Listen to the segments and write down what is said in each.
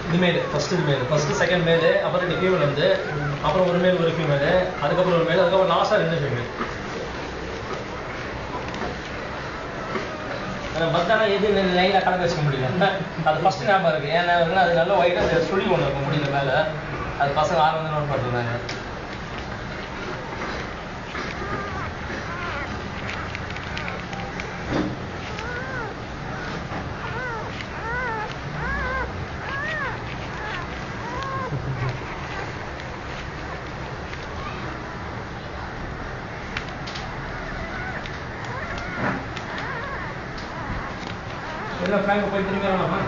இது மேல் first second மேல், அப்புறம் 2 ஃபீமேல் வந்து, அப்புறம் ஒரு மேல் ஒரு ஃபீமேல், அதுக்கப்புறம் ஒரு மேல், அதுக்கப்புறம் லாஸ்ட்டாக 2 ஃபீமேல். பத்தானா எது லைனாக கணக்கு வச்சுக்க முடியல. அது ஃபர்ஸ்ட் ஞாபகம் இருக்குது. ஏன்னா அது நல்ல ஒயிட்டாக சுழி ஒன்று இருக்கும் முடியல மேலே. அது பசங்க ஆரம்பம் நோட் பண்ணிருந்தாங்க. எல்லாம் ஃப்ராங்க் போய் திரும்பி வரலாமா?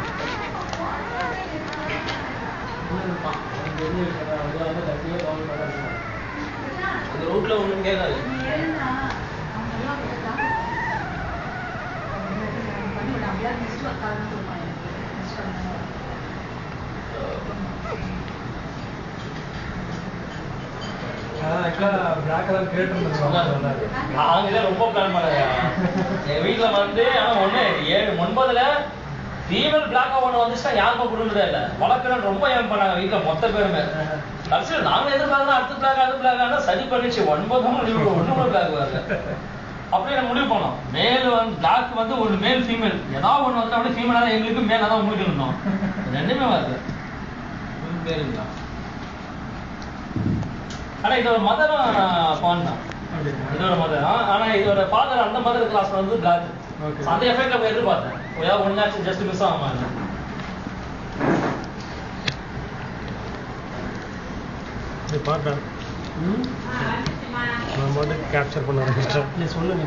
அந்த ரூட்ல ஒன்றும் கேட்காது. நாங்களே ரொம்ப பிளான் பண்ண எங்க வீட்டுல வந்து ஆனா 9ல் ஃபீமேல் பிளாக்கா ஒன்று வந்துச்சுன்னா யாருக்கும் கொடுக்குறதே இல்லை. வளர்க்குறேன்னு ரொம்ப ஏன் பண்ணாங்க வீட்டில் மொத்த பேருமே. கடைசியில் நாங்கள் எதிர்பார்க்கலாம் அடுத்த பிளாக் சரி பண்ணிச்சு 9 ஒன்று பிளாக் வருது. அப்படியே நம்ம முடிவு பண்ணோம். மேல் வந்து பிளாக் வந்து ஒரு மேல் ஃபீமேல் ஏதாவது ஒன்று வந்து அப்படியே ஃபீமேலாக தான் எங்களுக்கு மேலாக தான் உங்களுக்கு இருந்தோம். ரெண்டுமே வருது பேருங்களா. ஆனா இதோட மதரும் பான் தான். இதோட மதர். ஆனா இதோட ஃபாதர் அந்த மதர் கிளாஸ் வந்து பிளாக். அந்த எஃபெக்ட் நம்ம எதிர்பார்த்தேன். ஏதாவது ஒன்றாச்சும் ஜஸ்ட் மிஸ் ஆகாம பார்த்தேன். நான் மட்டும் கேப்சர் பண்ண ஆரம்பிச்சிட்டேன். சொல்லுங்க.